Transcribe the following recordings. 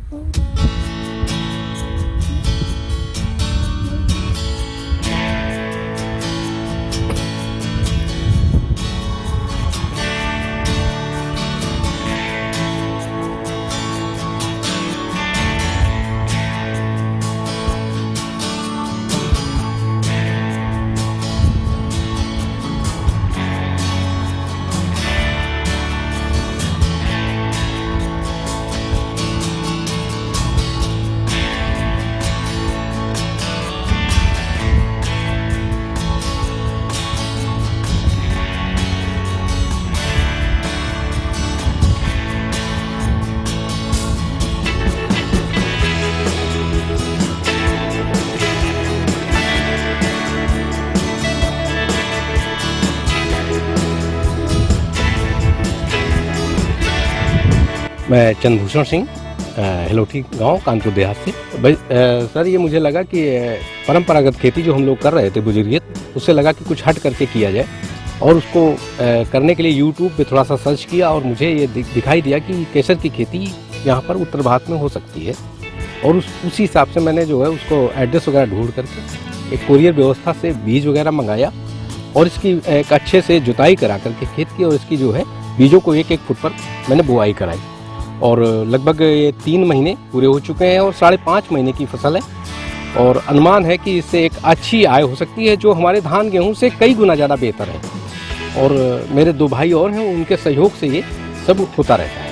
मैं चंद्रभूषण सिंह हिलोठी गांव कानपुर देहात से। सर ये मुझे लगा कि परंपरागत खेती जो हम लोग कर रहे थे बुजुर्गियत, उससे लगा कि कुछ हट करके किया जाए और उसको करने के लिए यूट्यूब पे थोड़ा सा सर्च किया और मुझे ये दिखाई दिया कि केसर की खेती यहाँ पर उत्तर भारत में हो सकती है और उसी हिसाब से मैंने जो है उसको एड्रेस वगैरह ढूंढ करके एक कोरियर व्यवस्था से बीज वगैरह मंगाया और इसकी एक अच्छे से जुताई करा करके खेत की और इसकी जो है बीजों को 1-1 फुट पर मैंने बुआई कराई और लगभग ये 3 महीने पूरे हो चुके हैं और 5.5 महीने की फसल है और अनुमान है कि इससे एक अच्छी आय हो सकती है जो हमारे धान गेहूं से कई गुना ज़्यादा बेहतर है। और मेरे 2 भाई और हैं, उनके सहयोग से ये सब होता रहता है।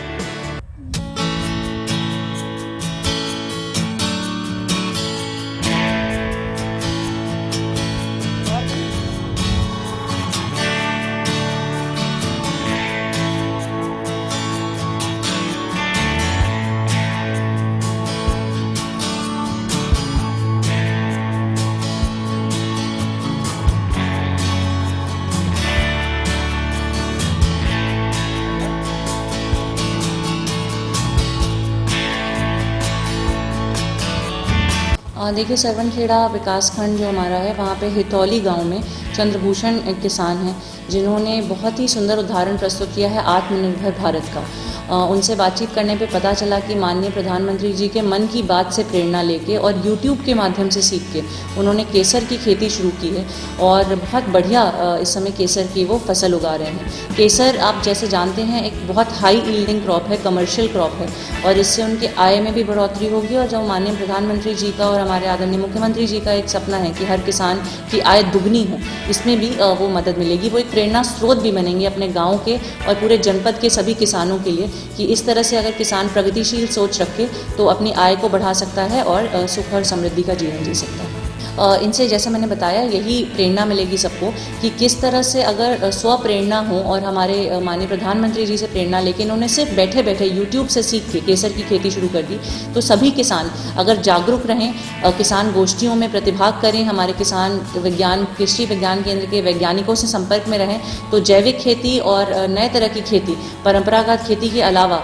देखिए, सरवनखेड़ा विकासखंड जो हमारा है, वहाँ पे हितौली गांव में चंद्रभूषण एक किसान हैं जिन्होंने बहुत ही सुंदर उदाहरण प्रस्तुत किया है आत्मनिर्भर भारत का। उनसे बातचीत करने पे पता चला कि माननीय प्रधानमंत्री जी के मन की बात से प्रेरणा लेके और यूट्यूब के माध्यम से सीख के उन्होंने केसर की खेती शुरू की है और बहुत बढ़िया इस समय केसर की वो फसल उगा रहे हैं। केसर आप जैसे जानते हैं एक बहुत हाई यील्डिंग क्रॉप है, कमर्शियल क्रॉप है और इससे उनके आय में भी बढ़ोतरी होगी और जो माननीय प्रधानमंत्री जी का और हमारे आदरणीय मुख्यमंत्री जी का एक सपना है कि हर किसान की आय दुगनी हो, इसमें भी वो मदद मिलेगी। वो एक प्रेरणा स्रोत भी बनेंगे अपने गाँव के और पूरे जनपद के सभी किसानों के लिए कि इस तरह से अगर किसान प्रगतिशील सोच रखे तो अपनी आय को बढ़ा सकता है और सुख और समृद्धि का जीवन जी सकता है। इनसे जैसे मैंने बताया यही प्रेरणा मिलेगी सबको कि किस तरह से अगर स्व प्रेरणा हो और हमारे माननीय प्रधानमंत्री जी से प्रेरणा लेके इन्होंने सिर्फ बैठे बैठे यूट्यूब से सीख के केसर की खेती शुरू कर दी, तो सभी किसान अगर जागरूक रहें, किसान गोष्ठियों में प्रतिभाग करें, हमारे किसान कृषि विज्ञान केंद्र के वैज्ञानिकों से संपर्क में रहें, तो जैविक खेती और नए तरह की खेती, परंपरागत खेती के अलावा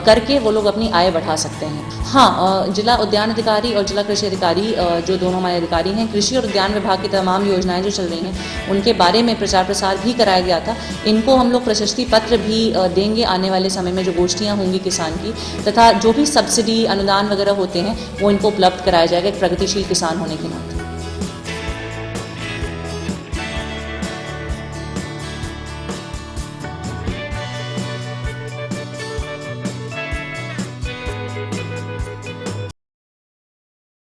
करके वो लोग अपनी आय बढ़ा सकते हैं। हाँ, जिला उद्यान अधिकारी और जिला कृषि अधिकारी जो दोनों हमारे अधिकारी हैं, कृषि और उद्यान विभाग की तमाम योजनाएं जो चल रही हैं उनके बारे में प्रचार प्रसार भी कराया गया था। इनको हम लोग प्रशस्ति पत्र भी देंगे आने वाले समय में जो गोष्ठियां होंगी किसान की, तथा जो भी सब्सिडी अनुदान वगैरह होते हैं वो इनको उपलब्ध कराया जाएगा एक प्रगतिशील किसान होने के नाते।